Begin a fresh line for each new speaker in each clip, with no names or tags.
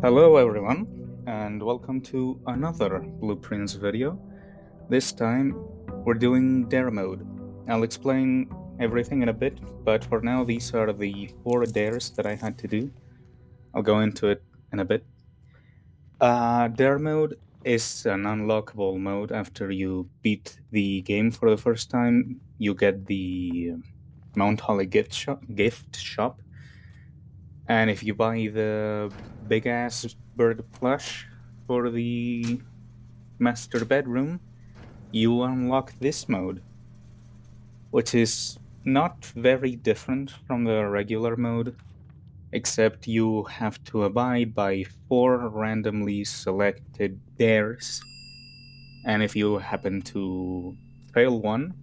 Hello everyone, and welcome to another Blueprints video. This time, we're doing Dare mode. I'll explain everything in a bit, but for now these are the 4 dares that I had to do. I'll go into it in a bit. Dare mode is an unlockable mode. After you beat the game for the first time, you get the Mount Holly gift shop. And if you buy the big ass bird plush for the master bedroom, you unlock this mode, which is not very different from the regular mode, except you have to abide by 4 randomly selected dares. And if you happen to fail one,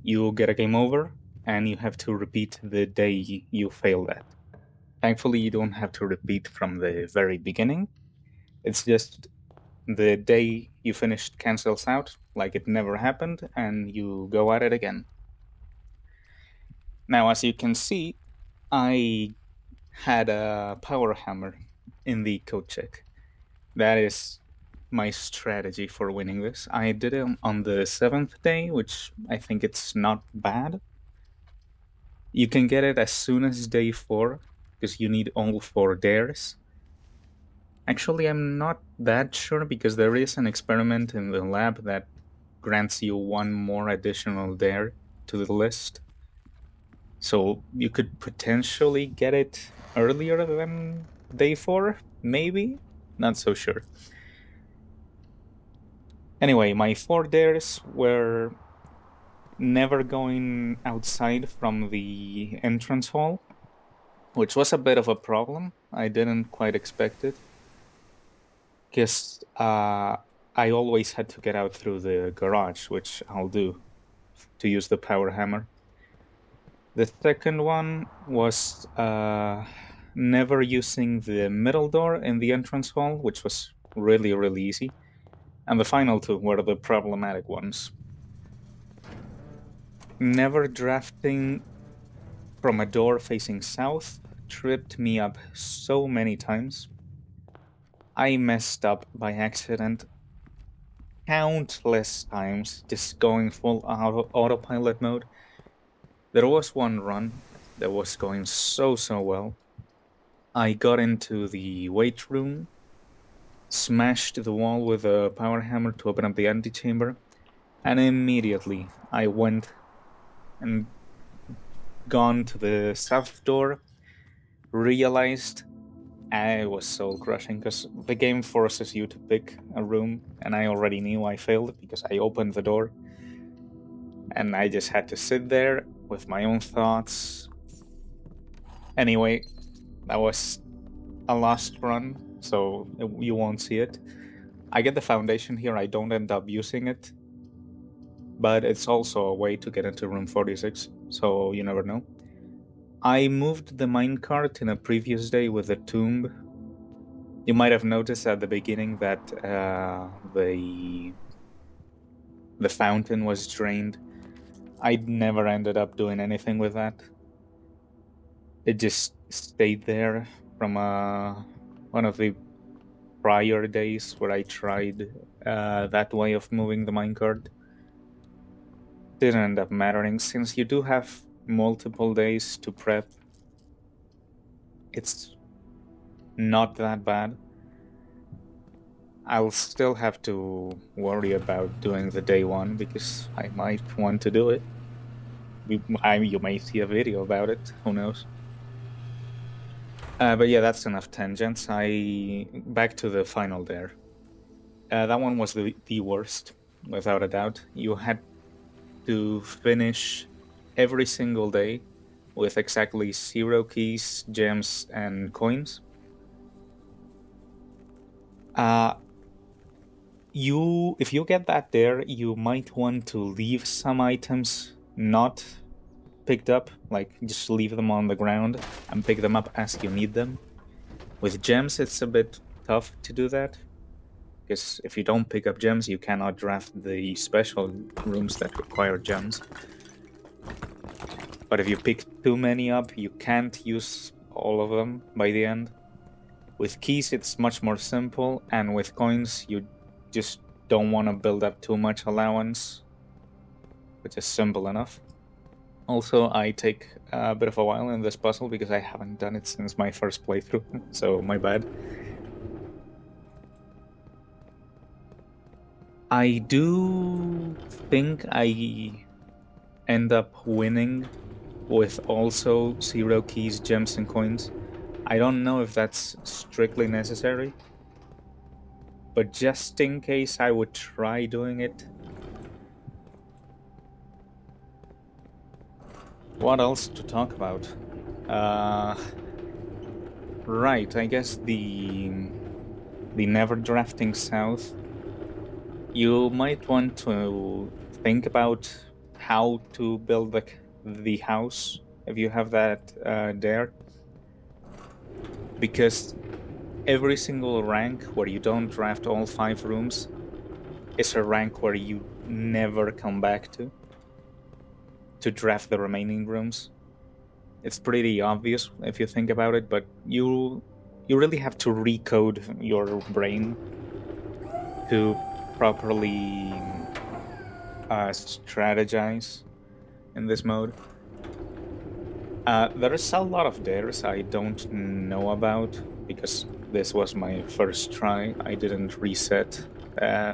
you get a game over and you have to repeat the day you failed at. Thankfully, you don't have to repeat from the very beginning. It's just the day you finished cancels out like it never happened, and you go at it again. Now, as you can see, I had a power hammer in the code check. That is my strategy for winning this. I did it on the 7th day, which I think it's not bad. You can get it as soon as day 4, because you need all 4 dares. Actually, I'm not that sure because there is an experiment in the lab that grants you 1 more additional dare to the list. So you could potentially get it earlier than day 4, maybe? Not so sure. Anyway, my 4 dares were never going outside from the entrance hall, which was a bit of a problem. I didn't quite expect it, because I always had to get out through the garage, which I'll do to use the power hammer. The second one was never using the middle door in the entrance hall, which was really, really easy. And the final 2 were the problematic ones. Never drafting from a door facing south tripped me up so many times. I messed up by accident countless times just going full autopilot mode. There was one run that was going so well. I got into the weight room, smashed the wall with a power hammer to open up the antechamber, and immediately I went and gone to the south door, realized I was soul crushing because the game forces you to pick a room, and I already knew I failed because I opened the door. And I just had to sit there with my own thoughts. Anyway, that was a lost run, so you won't see it. I get the foundation here, I don't end up using it, but it's also a way to get into room 46, so you never know. I moved the minecart in a previous day with the tomb. You might have noticed at the beginning that the fountain was drained. I never ended up doing anything with that. It just stayed there from one of the prior days where I tried that way of moving the minecart. Didn't end up mattering, since you do have multiple days to prep. It's not that bad. I'll still have to worry about doing the day 1 because I might want to do it. You may see a video about it, who knows. But yeah, that's enough tangents. Back to the final dare. That one was the worst, without a doubt. You had to finish every single day with exactly 0 keys, gems, and coins. If you get that dare, you might want to leave some items not picked up, like just leave them on the ground and pick them up as you need them. With gems, it's a bit tough to do that, because if you don't pick up gems, you cannot draft the special rooms that require gems. But if you pick too many up, you can't use all of them by the end. With keys, it's much more simple, and with coins, you just don't want to build up too much allowance, which is simple enough. Also, I take a bit of a while in this puzzle because I haven't done it since my first playthrough, so my bad. I do think I end up winning with also 0 keys, gems, and coins. I don't know if that's strictly necessary, but just in case, I would try doing it. What else to talk about? Right, I guess the never drafting south. You might want to think about how to build the house if you have that there, because every single rank where you don't draft all 5 rooms is a rank where you never come back to draft the remaining rooms. It's pretty obvious if you think about it, but you really have to recode your brain to properly strategize in this mode. There is a lot of dares I don't know about because this was my first try. I didn't reset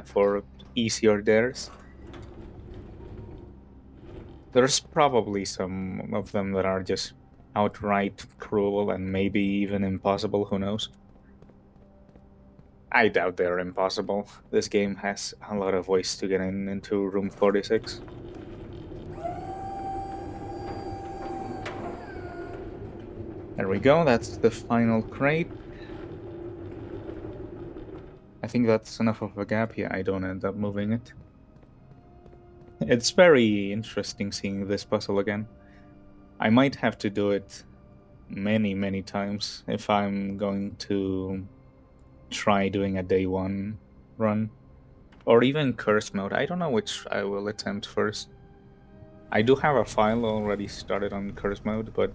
for easier dares. There's probably some of them that are just outright cruel and maybe even impossible, who knows? I doubt they're impossible. This game has a lot of ways to get into room 46. There we go, that's the final crate. I think that's enough of a gap here, I don't end up moving it. It's very interesting seeing this puzzle again. I might have to do it many times if I'm going to try doing a day 1 run. Or even curse mode, I don't know which I will attempt first. I do have a file already started on curse mode, but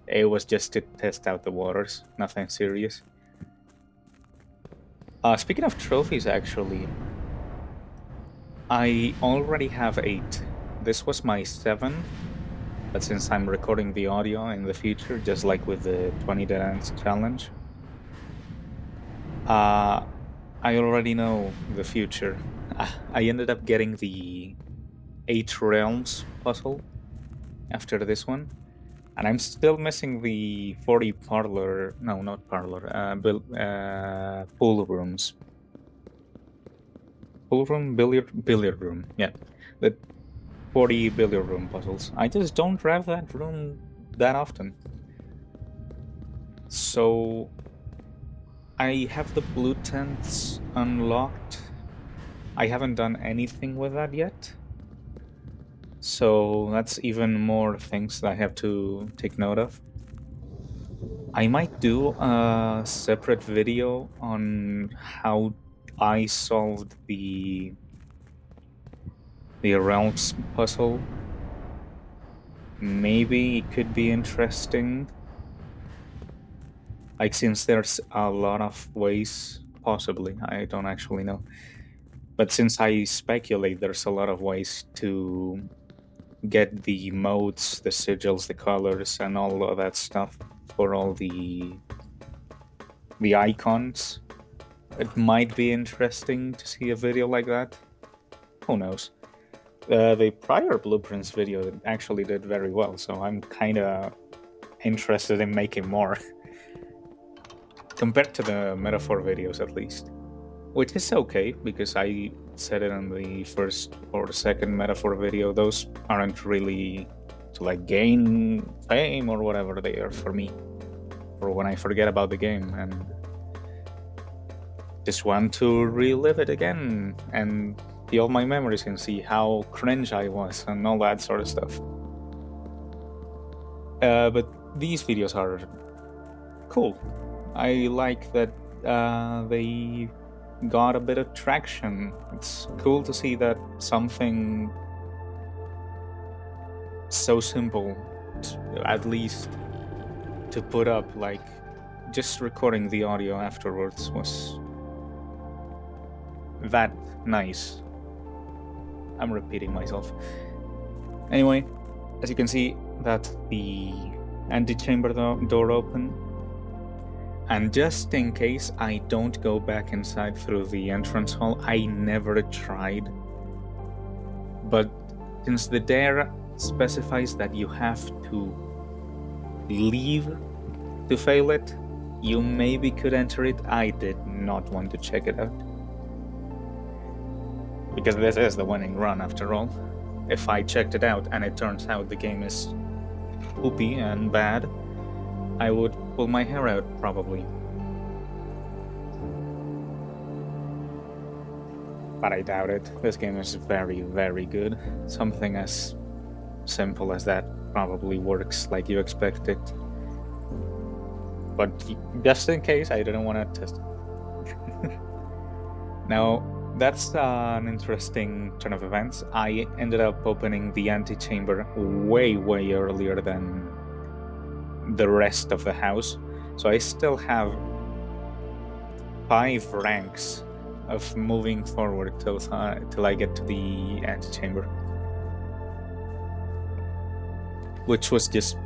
it was just to test out the waters, nothing serious. Speaking of trophies, actually, I already have 8. This was my 7th, but since I'm recording the audio in the future, just like with the 20 Dance challenge, I already know the future. I ended up getting the 8 Realms puzzle after this one, and I'm still missing the 40 parlor, no, not parlor, pool rooms. Pool room, billiard room, yeah. The 40 billiard room puzzles. I just don't drive that room that often. So I have the blue tents unlocked. I haven't done anything with that yet. So that's even more things that I have to take note of. I might do a separate video on how I solved the Realms puzzle. Maybe it could be interesting. Like, since there's a lot of ways, possibly, I don't actually know. But since I speculate there's a lot of ways to get the modes, the sigils, the colors, and all of that stuff for all the icons, it might be interesting to see a video like that. Who knows? The prior Blueprints video actually did very well, so I'm kinda interested in making more. Compared to the metaphor videos, at least. Which is okay, because I said it in the first or second metaphor video, those aren't really to like gain fame or whatever, they are for me. For when I forget about the game and just want to relive it again and feel my memories and see how cringe I was and all that sort of stuff. But these videos are cool. I like that they got a bit of traction. It's cool to see that something so simple, at least to put up, like just recording the audio afterwards was that nice. I'm repeating myself. Anyway, as you can see, that's the antechamber door open. And just in case I don't go back inside through the entrance hall, I never tried. But since the dare specifies that you have to leave to fail it, you maybe could enter it. I did not want to check it out. Because this is the winning run after all. If I checked it out and it turns out the game is poopy and bad, I would pull my hair out, probably. But I doubt it. This game is very, very good. Something as simple as that probably works like you expect it. But just in case, I didn't want to test it. Now, that's an interesting turn of events. I ended up opening the antechamber way, way earlier than the rest of the house, so I still have 5 ranks of moving forward till I get to the antechamber, which was just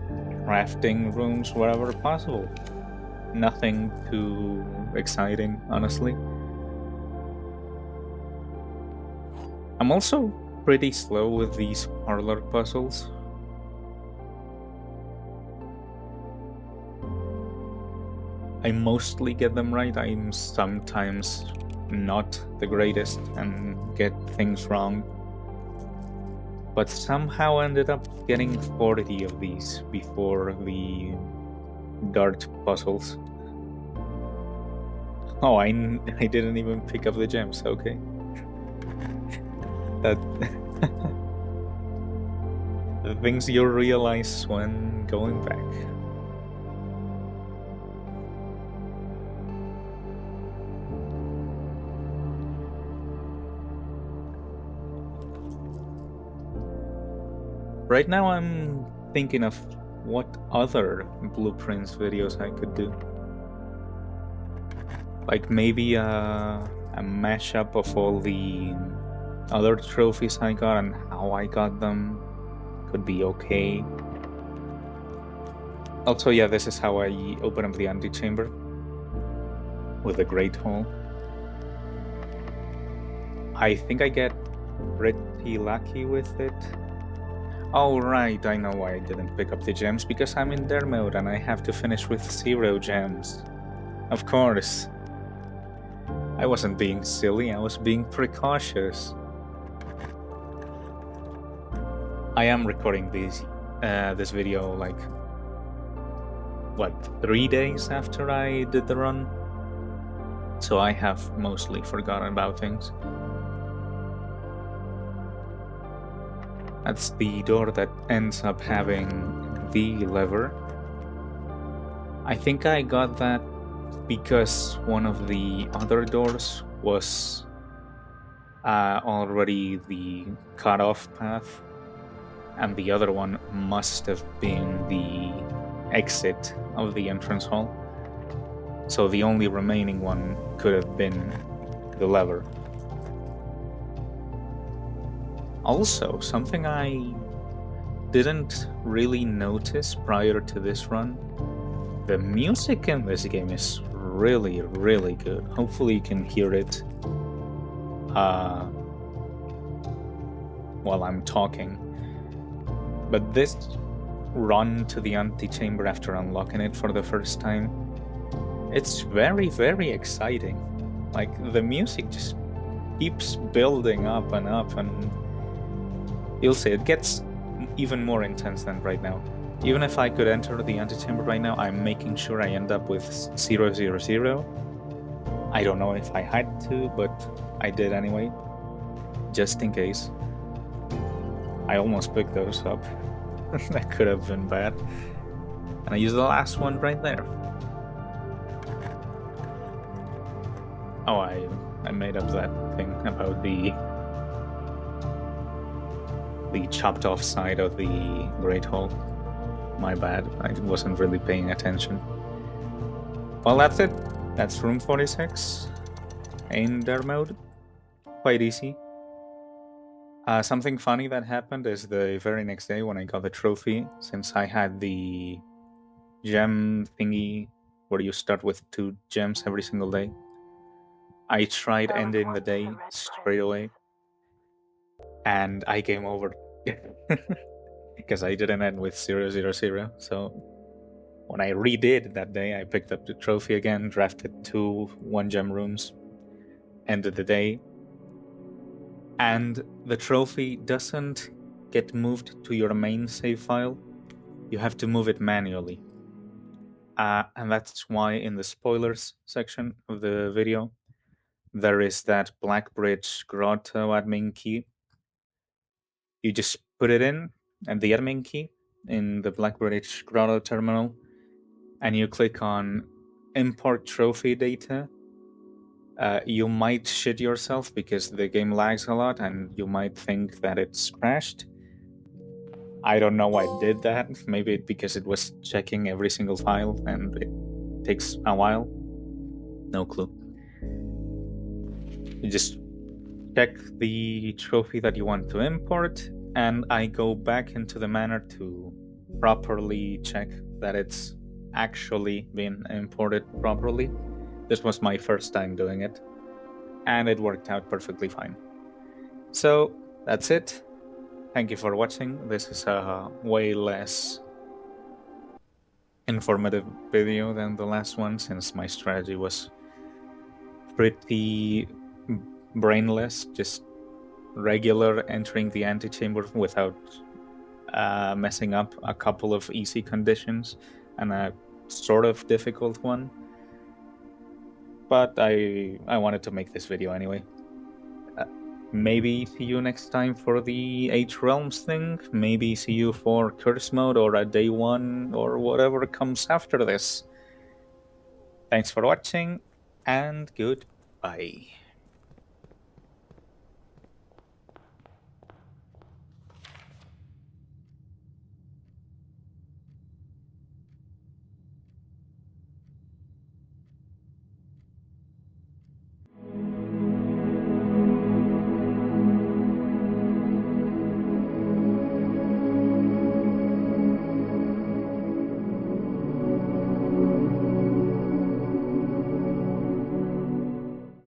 crafting rooms wherever possible. Nothing too exciting, honestly. I'm also pretty slow with these parlor puzzles. I mostly get them right. I'm sometimes not the greatest and get things wrong, but somehow ended up getting 40 of these before the dart puzzles. Oh, I didn't even pick up the gems, okay. That the things you realize when going back. Right now I'm thinking of what other Blueprints videos I could do. Like maybe a mashup of all the other trophies I got and how I got them could be okay. Also, yeah, this is how I open up the antechamber with the Great Hall. I think I get pretty lucky with it. Oh right, I know why I didn't pick up the gems, because I'm in dare mode and I have to finish with 0 gems. Of course. I wasn't being silly, I was being precautious. I am recording this video like, what, 3 days after I did the run? So I have mostly forgotten about things. That's the door that ends up having the lever. I think I got that because one of the other doors was already the cut-off path, and the other one must have been the exit of the entrance hall. So the only remaining one could have been the lever. Also, something I didn't really notice prior to this run, the music in this game is really, really good. Hopefully you can hear it while I'm talking. But this run to the antechamber after unlocking it for the first time, it's very, very exciting. Like, the music just keeps building up, and you'll see it gets even more intense than right now. Even if I could enter the antechamber right now, I'm making sure I end up with 0, 0, 0. I don't know if I had to, but I did anyway, just in case. I almost picked those up. That could have been bad. And I used the last one right there. Oh, I made up that thing about the chopped off side of the Great Hall. My bad, I wasn't really paying attention. Well, that's it. That's room 46 in dare mode. Quite easy. Something funny that happened is the very next day when I got the trophy, since I had the gem thingy where you start with 2 gems every single day, I tried ending the day straight away, and I came over because I didn't end with 000. So when I redid that day, I picked up the trophy again, drafted 2 1-gem rooms, ended the day, and the trophy doesn't get moved to your main save file. You have to move it manually. And that's why in the spoilers section of the video, there is that Blackbridge Grotto admin key. You just put it in, and the admin key in the Blackbridge Grotto terminal, and you click on import trophy data. You might shit yourself because the game lags a lot and you might think that it's crashed. I don't know why it did that. Maybe because it was checking every single file and it takes a while. No clue. You just check the trophy that you want to import, and I go back into the manor to properly check that it's actually been imported properly. This was my first time doing it, and it worked out perfectly fine. So that's it. Thank you for watching. This is a way less informative video than the last one, since my strategy was pretty brainless, just regular entering the antechamber without messing up a couple of easy conditions and a sort of difficult one. But I wanted to make this video anyway. Maybe see you next time for the 8 Realms thing. Maybe see you for Curse Mode or a Day 1 or whatever comes after this. Thanks for watching, and goodbye.